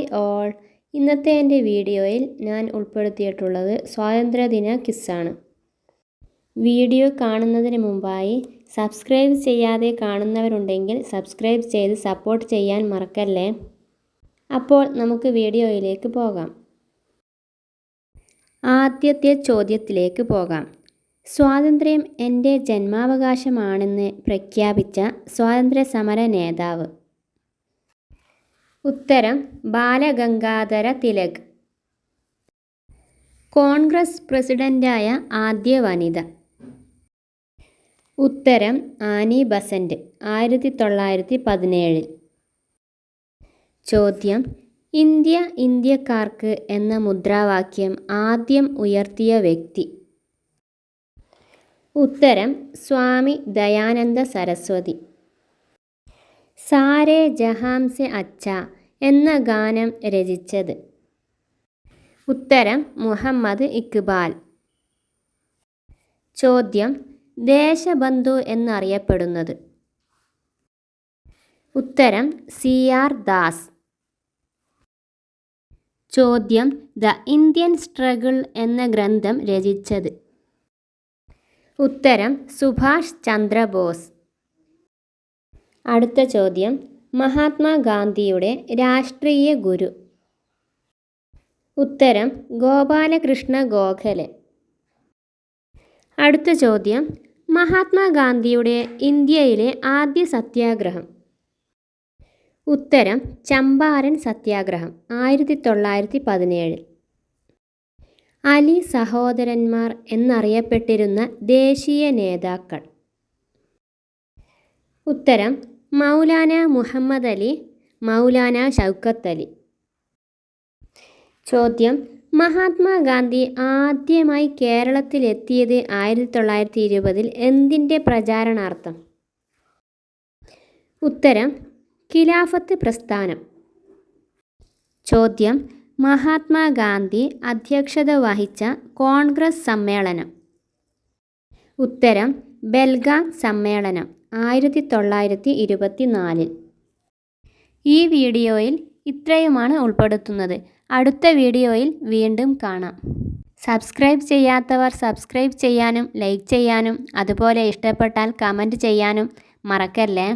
Hi all. ഇന്നത്തെ എൻ്റെ വീഡിയോയിൽ ഞാൻ ഉൾപ്പെടുത്തിയിട്ടുള്ളത് സ്വാതന്ത്ര്യദിന ക്വിസാണ്. വീഡിയോ കാണുന്നതിന് മുമ്പായി സബ്സ്ക്രൈബ് ചെയ്യാതെ കാണുന്നവരുണ്ടെങ്കിൽ സബ്സ്ക്രൈബ് ചെയ്ത് സപ്പോർട്ട് ചെയ്യാൻ മറക്കല്ലേ. അപ്പോൾ നമുക്ക് വീഡിയോയിലേക്ക് പോകാം. ആദ്യത്തെ ചോദ്യത്തിലേക്ക് പോകാം. സ്വാതന്ത്ര്യം എൻ്റെ ജന്മാവകാശമാണെന്ന് പ്രഖ്യാപിച്ച സ്വാതന്ത്ര്യ സമര നേതാവ്? ഉത്തരം ബാലഗംഗാധര തിലക്. കോൺഗ്രസ് പ്രസിഡന്റായ ആദ്യ വനിത? ഉത്തരം ആനി ബസന്റ്, 1917. ചോദ്യം: ഇന്ത്യ ഇന്ത്യക്കാർക്ക് എന്ന മുദ്രാവാക്യം ആദ്യം ഉയർത്തിയ വ്യക്തി? ഉത്തരം സ്വാമി ദയാനന്ദ സരസ്വതി. സാരേ ജഹാം സെ അച്ഛാ എന്ന ഗാനം രചിച്ചത്? ഉത്തരം മുഹമ്മദ് ഇക്ബാൽ. ചോദ്യം: ദേശബന്ധു എന്നറിയപ്പെടുന്നത്? ഉത്തരം CR ദാസ്. ചോദ്യം: ദ ഇന്ത്യൻ സ്ട്രഗിൾ എന്ന ഗ്രന്ഥം രചിച്ചത്? ഉത്തരം സുഭാഷ് ചന്ദ്രബോസ്. അടുത്ത ചോദ്യം: മഹാത്മാഗാന്ധിയുടെ രാഷ്ട്രീയ ഗുരു? ഉത്തരം ഗോപാലകൃഷ്ണ ഗോഖലെ. അടുത്ത ചോദ്യം: മഹാത്മാഗാന്ധിയുടെ ഇന്ത്യയിലെ ആദ്യ സത്യാഗ്രഹം? ഉത്തരം ചമ്പാരൻ സത്യാഗ്രഹം, 1917. അലി സഹോദരന്മാർ എന്നറിയപ്പെട്ടിരുന്ന ദേശീയ നേതാക്കൾ? ഉത്തരം മൗലാന മുഹമ്മദ് അലി, മൗലാന ഷൗക്കത്ത് അലി. ചോദ്യം: മഹാത്മാഗാന്ധി ആദ്യമായി കേരളത്തിലെത്തിയത് 1920 എന്തിൻ്റെ പ്രചാരണാർത്ഥം? ഉത്തരം ഖിലാഫത്ത് പ്രസ്ഥാനം. ചോദ്യം: മഹാത്മാഗാന്ധി അധ്യക്ഷത വഹിച്ച കോൺഗ്രസ് സമ്മേളനം? ഉത്തരം ബെൽഗാം സമ്മേളനം, 1924. ഈ വീഡിയോയിൽ ഇത്രയുമാണ് ഉൾപ്പെടുത്തുന്നത്. അടുത്ത വീഡിയോയിൽ വീണ്ടും കാണാം. സബ്സ്ക്രൈബ് ചെയ്യാത്തവർ സബ്സ്ക്രൈബ് ചെയ്യാനും ലൈക്ക് ചെയ്യാനും അതുപോലെ ഇഷ്ടപ്പെട്ടാൽ കമൻറ്റ് ചെയ്യാനും മറക്കല്ലേ.